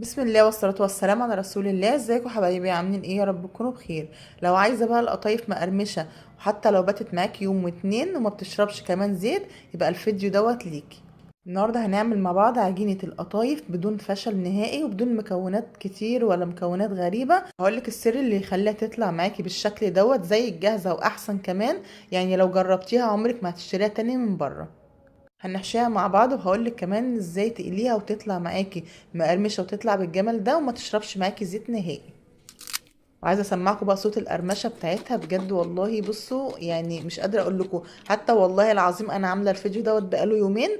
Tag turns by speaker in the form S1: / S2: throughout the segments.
S1: بسم الله والصلاة والسلام على رسول الله. ازيكم حبايبي؟ عاملين ايه؟ يا رب تكونوا بخير. لو عايزة بقى القطايف مقرمشة وحتى لو باتت معاك يوم واتنين وما بتشربش كمان زيت، يبقى الفيديو دوت ليكي. النهاردة هنعمل مع بعض عجينة القطايف بدون فشل نهائي وبدون مكونات كتير ولا مكونات غريبة. هقولك السر اللي يخليها تطلع معاكي بالشكل دوت زي الجاهزة واحسن كمان. يعني لو جربتيها عمرك ما هتشتريها تاني من بره. هنحشيها مع بعض وهقولك كمان ازاي تقليها وتطلع معاكي مقرمشه وتطلع بالجمال ده وما تشربش معاكي زيت نهائي. وعايزه اسمعكم بقى صوت القرمشه بتاعتها بجد والله. بصوا يعني مش قادره اقول لكم، حتى والله العظيم انا عامله الفيديو دوت بقاله يومين.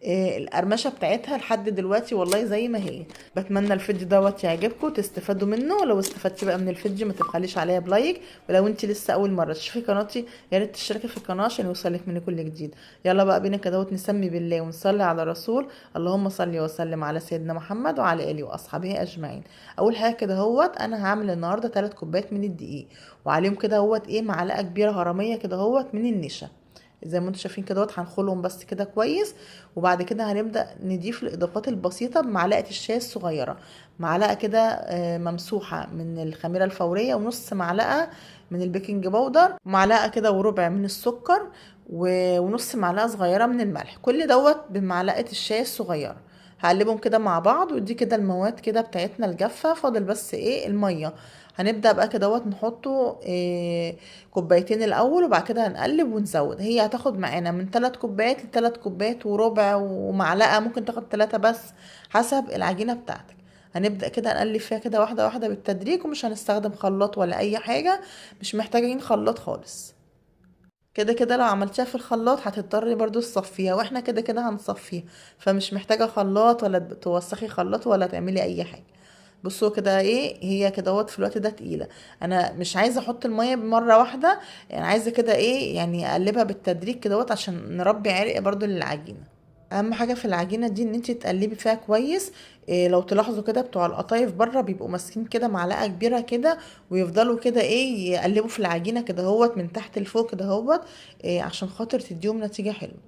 S1: القرمشه بتاعتها لحد دلوقتي والله زي ما هي. بتمنى الفيديو دوت يعجبكم تستفادوا منه، ولو استفدتي بقى من الفيديو ما تبخليش عليا بلايك، ولو انت لسه اول مره تشوفي قناتي يا ريت تشتركي في القناه عشان يوصلك مني كل جديد. يلا بقى بينا كده نسمي بالله ونصلي على رسول. اللهم صل وسلم على سيدنا محمد وعلى اله واصحابه اجمعين. اول حاجه كده انا هعمل النهارده 3 كوبايات من الدقيق، وعليهم كده معلقه كبيره هرميه كده من النشا. زي ما انتم شايفين كده هنخلهم بس كده كويس. وبعد كده هنبدا نضيف الاضافات البسيطه بمعلقه الشاي الصغيره. معلقه كده ممسوحه من الخميره الفوريه، ونص معلقه من البيكنج باودر، ومعلقه كده وربع من السكر، ونص معلقه صغيره من الملح. كل بمعلقه الشاي الصغيره. هقلبهم كده مع بعض، ودي كده المواد كده بتاعتنا الجافه. فاضل بس الميه. هنبدا بقى كده نحطه كوبايتين الاول، وبعد كده هنقلب ونزود. هي هتاخد معانا من 3 كوبايات ل3 كوبايات وربع، ومعلقه ممكن تاخد 3 بس حسب العجينه بتاعتك. هنبدا كده نقلب فيها كده واحده واحده بالتدريج، ومش هنستخدم خلاط ولا اي حاجه. مش محتاجين خلاط خالص. كده لو عملتيها في الخلاط هتضطري برضو تصفيها، واحنا كده هنصفيها. فمش محتاجه خلاط ولا توسخي خلاط ولا تعملي اي حاجه. بصوا كده هي كده في الوقت ده تقيله. انا مش عايزه احط الميه بمره واحده، يعني عايزه كده يعني اقلبها بالتدريج كده عشان نربي عرق برضو للعجينه. اهم حاجه في العجينه دي ان انت تقلبي فيها كويس. لو تلاحظوا كده بتوع القطايف بره بيبقوا ماسكين كده معلقه كبيره كده، ويفضلوا كده يقلبوا في العجينه كده من تحت لفوق كده عشان خاطر تديهم نتيجه حلوه.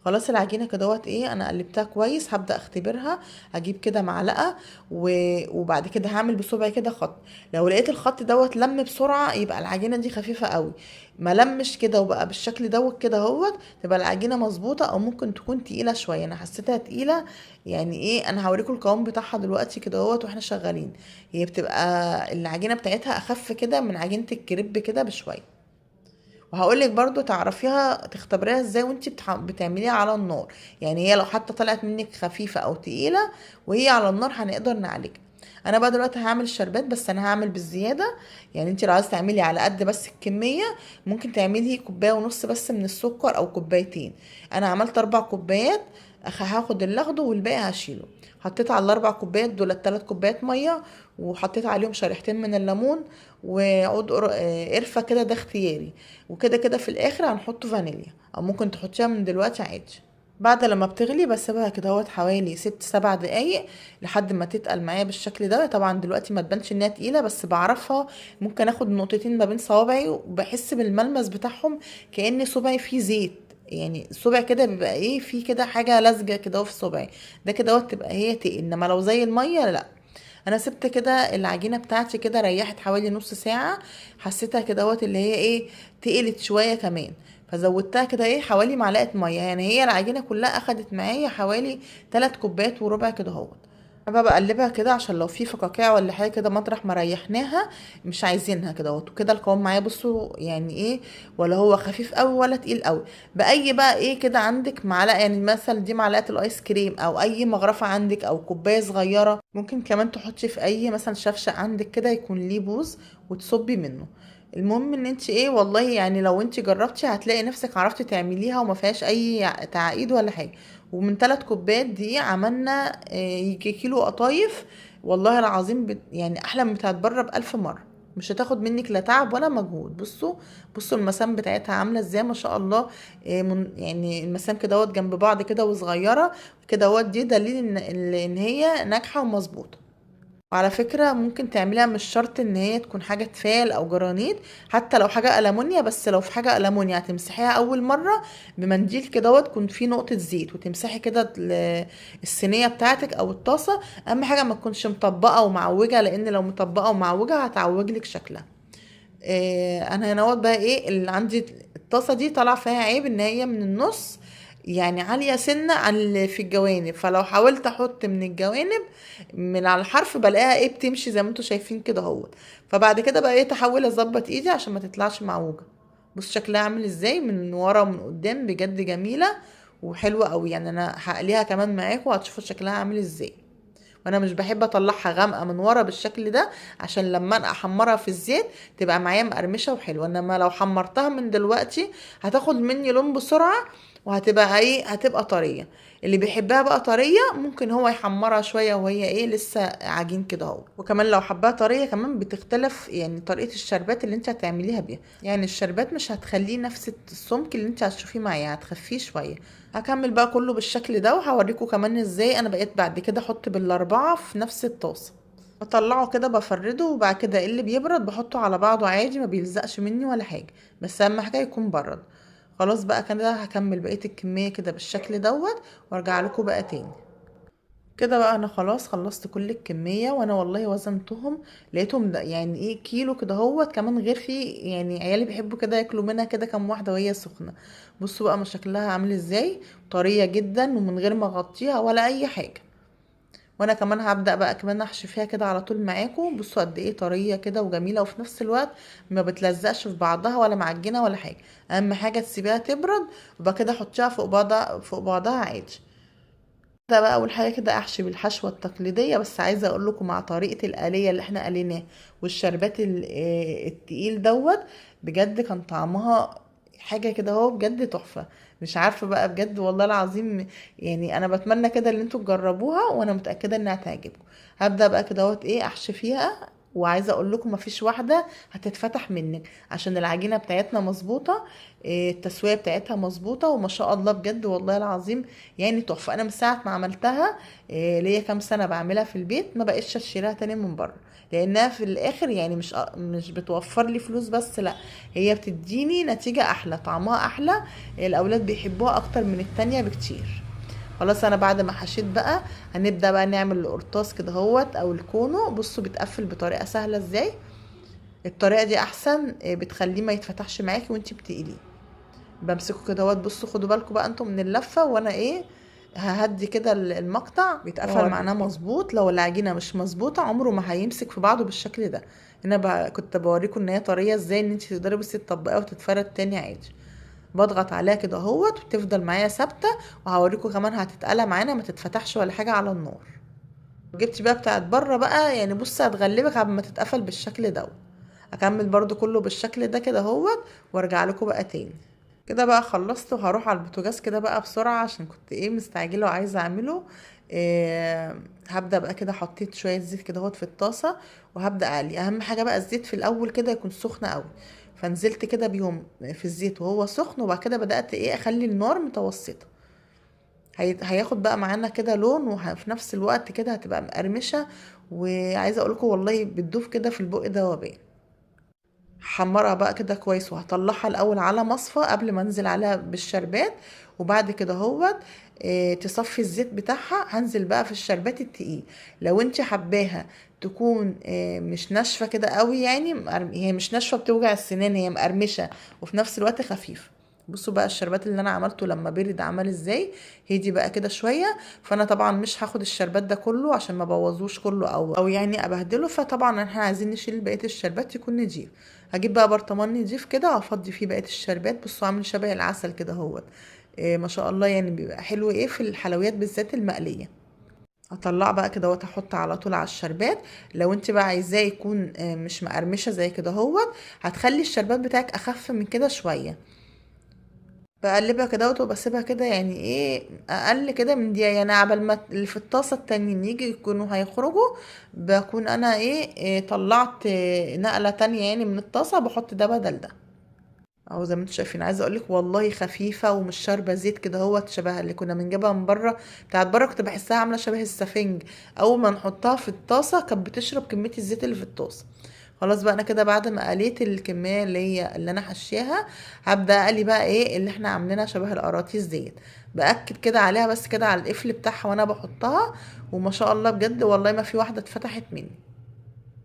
S1: خلاص العجينه كده انا قلبتها كويس. هبدا اختبرها. هجيب كده معلقه وبعد كده هعمل بصبعي كده خط. لو لقيت الخط لم بسرعه يبقى العجينه دي خفيفه قوي. ما لمش كده وبقى بالشكل كده تبقى العجينه مظبوطه، او ممكن تكون تقيله شويه. انا حسيتها تقيله. يعني انا هوريكم القوام بتاعها دلوقتي كده واحنا شغالين. هي بتبقى العجينه بتاعتها اخف كده من عجينه الكريب كده بشويه. وهقولك برضو تعرفيها تختبريها ازاي وانتي بتعمليها على النار. يعني هي لو حتى طلعت منك خفيفة او تقيلة وهي على النار هنقدر نعالجها. انا بقى دلوقتي هعمل الشربات، بس انا هعمل بالزيادة. يعني انتي لو عايزة تعملي على قد بس الكمية ممكن تعملي كوباية ونص بس من السكر او كوبايتين. انا عملت 4 كوبايات. هاخد اللي اخده والباقي هشيله. حطيت على ال4 كوبايات دول 3 كوبايات مية، وحطيت عليهم شريحتين من الليمون، وعود قرفة كده، ده اختياري. وكده في الاخر هنحط فانيليا، او ممكن تحطيها من دلوقتي عادي. بعد لما بتغلي بسيبها كده حوالي 6 7 دقايق لحد ما تتقل معايا بالشكل ده. طبعا دلوقتي ما تبانش انها تقيله، بس بعرفها. ممكن اخد نقطتين ما بين صوابعي وبحس بالملمس بتاعهم كأن صبعي فيه زيت. يعني الصبع كده بيبقى فيه كده حاجه لزجه كده في صبعي. ده كده تبقى هي تقل، انما لو زي الميه لا. انا سبت كده العجينه بتاعتي كده ريحت حوالي نص ساعه. حسيتها كده اللي هي تقلت شويه كمان. فزودتها كده حوالي معلقه ميه. يعني هي العجينه كلها اخدت معايا حوالي 3 كوبايات وربع كده انا بقلبها كده عشان لو في فقاقيع ولا حاجه كده مطرح ما ريحناها مش عايزينها كده وكده القوام معايا. بصوا يعني ولا هو خفيف قوي ولا تقيل قوي. باي بقى كده عندك معلقه، يعني مثلا دي معلقه الايس كريم او اي مغرفه عندك او كوبايه صغيره. ممكن كمان تحطي في اي مثلا شفشق عندك كده يكون ليه بوز وتصبي منه. المهم ان انت والله يعني لو انت جربتي هتلاقي نفسك عرفتي تعمليها وما فيهاش اي تعقيد ولا حاجه. ومن 3 كوبايات دي عملنا يجي كيلو قطايف. والله العظيم يعني احلى من بتاعت بره ب1000 مره. مش هتاخد منك لا تعب ولا مجهود. بصوا المسام بتاعتها عامله ازاي ما شاء الله. يعني المسام كده جنب بعض كده وصغيره كده دي دليل ان هي ناجحه ومظبوطه. وعلى فكرة ممكن تعمليها مش شرط ان هي تكون حاجة تفال او جرانيت، حتى لو حاجة ألمونيا. بس لو في حاجة ألمونيا هتمسحيها اول مرة بمنديل كده تكون فيه نقطة زيت، وتمسحي كده الصينية بتاعتك او الطاسة. اهم حاجة ما تكونش مطبقة ومعوجة، لان لو مطبقة ومعوجة هتعوج لك شكلها. انا هنا بقى ايه اللي عندي. الطاسه دي طالع فيها عيب ان هي من النص يعني عاليه سنه عن اللي في الجوانب، فلو حاولت احط من الجوانب من على الحرف بلاقيها ايه بتمشي زي ما انتوا شايفين كده اهوت. فبعد كده بقى ايه تحاول اظبط ايدي عشان ما تطلعش معوجه. بص شكلها عامل ازاي من ورا ومن قدام، بجد جميله وحلوه قوي. يعني انا هقليها كمان معاكم وهتشوفوا شكلها عامل ازاي. وانا مش بحب اطلعها غامقه من ورا بالشكل ده، عشان لما انا احمرها في الزيت تبقى معايا مقرمشه وحلوه. انما لو حمرتها من دلوقتي هتاخد مني لون بسرعه، وهتبقى ايه هتبقى طريه. اللي بيحبها بقى طريه ممكن هو يحمرها شويه وهي ايه لسه عجين كده اهو. وكمان لو حباها طريه كمان بتختلف يعني طريقه الشربات اللي انت هتعمليها بيها. يعني الشربات مش هتخليه نفس السمك اللي انت هتشوفيه معايا، هتخفيه شويه. هكمل بقى كله بالشكل ده، وهوريكم كمان ازاي انا بقيت بعد كده احط بالاربعه في نفس الطاسه. بطلعه كده بفرده، وبعد كده اللي بيبرد بحطه على بعضه عادي، ما بيلزقش مني ولا حاجه. بس اهم حاجه يكون برد. خلاص بقى كده هكمل بقيه الكميه كده بالشكل وارجع لكم بقى تاني. كده بقى انا خلاص خلصت كل الكميه، وانا والله وزنتهم لقيتهم ده يعني ايه كيلو كده كمان. غير في يعني عيالي بيحبوا كده ياكلوا منها كده كام واحده وهي سخنه. بصوا بقى ما شكلها عامل ازاي، طريه جدا ومن غير ما اغطيها ولا اي حاجه. وانا كمان هبدا بقى كمان احشي فيها كده على طول معاكم. بصوا قد ايه طريه كده وجميله، وفي نفس الوقت ما بتلزقش في بعضها ولا معجنه ولا حاجه. اهم حاجه تسيبيها تبرد، وبعد كده حطيها فوق بعضها فوق بعضها عادي. ده بقى اول حاجه كده احشي بالحشوه التقليديه. بس عايزه اقول لكم مع طريقه الآلية اللي احنا قليناه والشربات التقيل بجد كان طعمها حاجه كده هو بجد تحفه. مش عارفه بقى بجد والله العظيم. يعني انا بتمنى كده ان انتوا تجربوها، وانا متاكده انها هتعجبكم. هبدا بقى كده ايه احشي فيها. وعايزه اقول لكم مفيش واحده هتتفتح منك، عشان العجينه بتاعتنا مظبوطه. التسويه بتاعتها مظبوطه، وما شاء الله بجد والله العظيم يعني تحفه. انا من ساعه ما عملتها ليا كام سنه بعملها في البيت، ما بقتش اشتريها تاني من بره. لانها في الاخر يعني مش بتوفر لي فلوس بس، لا هي بتديني نتيجه احلى، طعمها احلى. الاولاد بيحبوها اكتر من التانية بكتير. خلاص انا بعد ما حشيت بقى هنبدا بقى نعمل القرطاس كده او الكونو. بصوا بيتقفل بطريقه سهله ازاي. الطريقه دي احسن، بتخليه ما يتفتحش معاكي وانتي بتقليه. بمسكه كده بصوا خدوا بالكم بقى انتم من اللفه، وانا ايه ههدي كده المقطع بيتقفل معناه مظبوط. لو العجينه مش مظبوطه عمره ما هيمسك في بعضه بالشكل ده. هنا بقى كنت بوريكم ان هي طريه ازاي ان انت تقدري بس تطبقيها وتتفرد تاني عادي. بضغط عليها كده وبتفضل معايا ثابته. وهوريكم كمان هتتقلى معانا ما تتفتحش ولا حاجه على النار. جبت بقى بتاعت بره بقى يعني بص هتغلبك قبل ما تتقفل بالشكل ده. اكمل برضو كله بالشكل ده كده وارجع لكم بقى تاني. كده بقى خلصت وهروح على البوتاجاز كده بقى بسرعة، عشان كنت ايه مستعجلة وعايزة اعمله. هبدأ بقى كده حطيت شوية زيت كده في الطاسة، وهبدأ اقلي. اهم حاجة بقى الزيت في الاول كده يكون سخن قوي. فنزلت كده بيهم في الزيت وهو سخن، وبعد كده بدأت ايه اخلي النار متوسطة. هياخد بقى معانا كده لون، وفي نفس الوقت كده هتبقى مقرمشة. وعايزة اقولكم والله بتدوب كده في البق ده وبان. حمرها بقى كده كويس، وهطلعها الاول على مصفى قبل ما انزل عليها بالشربات. وبعد كده تصفي الزيت بتاعها. هنزل بقى في الشربات التقيل. لو انت حباها تكون مش ناشفه كده قوي، يعني هي مش ناشفه بتوجع السنان، هي مقرمشه وفي نفس الوقت خفيف. بصوا بقى الشربات اللي انا عملته لما برد عمل ازاي. هدي بقى كده شويه. فانا طبعا مش هاخد الشربات ده كله عشان ما بوظوش كله او يعني ابهدله. فطبعا احنا عايزين نشيل بقيه الشربات يكون نضيف. هجيب بقى برطمان نضيف كده وافضي فيه بقيه الشربات. بصوا عامل شبه العسل كده إيه ما شاء الله، يعني بيبقى حلو ايه في الحلويات بالذات المقليه. هطلع بقى كده احط على طول على الشربات. لو انت بقى عايزاه يكون مش مقرمشه زي كده هتخلي الشربات بتاعك اخف من كده شويه. بقلبها كده وبسيبها كده يعني ايه اقل كده من دقيقه، يعني عبال ما اللي في الطاسه التانيين يجي يكونوا هيخرجوا. بكون انا طلعت نقله تانية يعني من الطاسه، بحط ده بدل ده. اهو زي ما انتم شايفين. عايزه اقولك والله خفيفه ومش شاربه زيت كده، هو شبه اللي كنا بنجيبها من بره. بتاعت بره كنت بحسها عامله شبه السفنج، اول ما نحطها في الطاسه كانت بتشرب كميه الزيت اللي في الطاسه. خلاص بقى انا كده بعد ما قليت الكميه اللي انا حشيها، هبدا اقلي بقى ايه اللي احنا عاملينها شبه القراطيس ديت. باكد كده عليها بس كده على القفل بتاعها وانا بحطها، وما شاء الله بجد والله ما في واحده اتفتحت مني.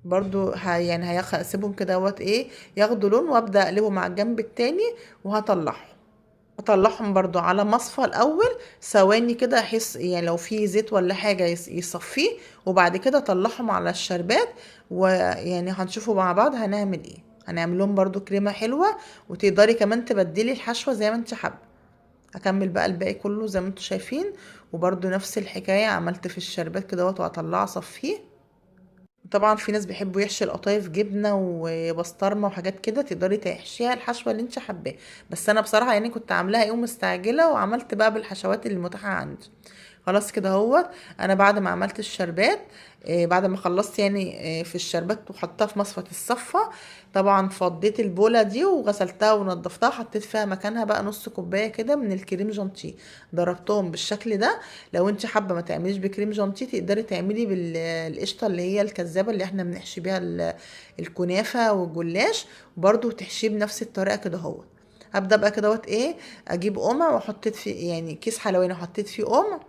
S1: برضو يعني هسيبهم كده ايه ياخدوا لون، وابدا اقلبهم مع الجنب التاني وهطلعهم. اطلعهم برضو على مصفى الاول ثواني كده، احس يعني لو في زيت ولا حاجه يصفيه، وبعد كده اطلعهم على الشربات. ويعني هنشوفوا مع بعض هنعمل ايه. هنعمل لهم برضو كريمه حلوه، وتقدري كمان تبدلي الحشوه زي ما انت حابه. هكمل بقى الباقي كله زي ما انتم شايفين، وبرضو نفس الحكايه عملت في الشربات كده وهطلعه اصفيه. طبعا في ناس بيحبوا يحشي القطايف جبنه وبسطرمه وحاجات كده، تقدري تحشيها الحشوه اللي انت حباه. بس انا بصراحه يعني كنت عاملاها يوم مستعجله، وعملت بقى بالحشوات اللي متاحه عندي. خلاص كده اهوت. انا بعد ما عملت الشربات، بعد ما خلصت يعني في الشربات وحطها في مصفى الصفة، طبعا فضيت البولة دي وغسلتها ونضفتها، حطيت فيها مكانها بقى نص كوباية كده من الكريم جانتيه. ضربتهم بالشكل ده. لو انت حابة ما تعمليش بكريم جانتيه، تقدري تعملي بالقشطة اللي هي الكذابة اللي احنا بنحشي بيها الكنافة والجلاش، برضو تحشيه بنفس الطريقة كده اهوت. هبدأ بقى كده ايه، اجيب قمع وحطيت فيه يعني كيس حلواني وحطيت فيه قمع،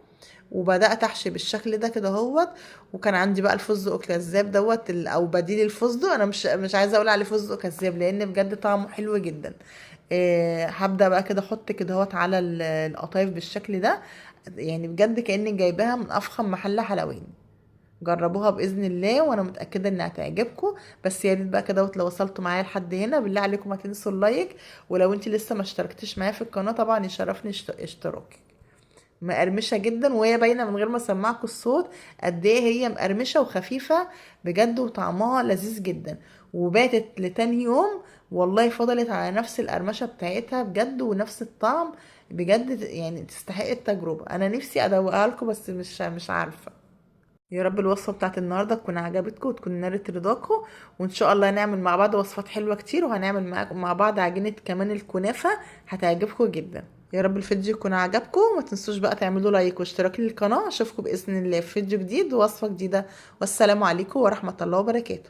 S1: وبدات احشي بالشكل ده كده اهوت. وكان عندي بقى الفستق كذاب دوت او بديل الفستق، انا مش عايزه اقول عليه فستق كذاب لان بجد طعمه حلو جدا. هبدا بقى كده احط كده اهوت على القطايف بالشكل ده. يعني بجد كاني جايباها من افخم محل حلواني. جربوها باذن الله وانا متاكده انها هتعجبكم. بس يا ريت بقى كده لو وصلتوا معايا لحد هنا بالله عليكم ما تنسوا اللايك، ولو انت لسه ما اشتركتش معايا في القناه طبعا يشرفني اشتراكك. مقرمشه جدا، وهي باينه من غير ما اسمعكم الصوت قد ايه هي مقرمشه وخفيفه بجد، وطعمها لذيذ جدا. وباتت لتاني يوم والله فضلت على نفس القرمشه بتاعتها بجد ونفس الطعم. بجد يعني تستحق التجربه. انا نفسي ادوقها لكم بس مش عارفه. يا رب الوصفه بتاعت النهارده تكون عجبتكم وتكون نالت رضاكم. وان شاء الله نعمل مع بعض وصفات حلوه كتير، وهنعمل مع بعض عجينه كمان الكنافه هتعجبكم جدا. يا رب الفيديو يكون عجبكم، ما تنسوش بقى تعملوا لايك واشتراك للقناه. اشوفكم باذن الله في فيديو جديد ووصفه جديده، والسلام عليكم ورحمه الله وبركاته.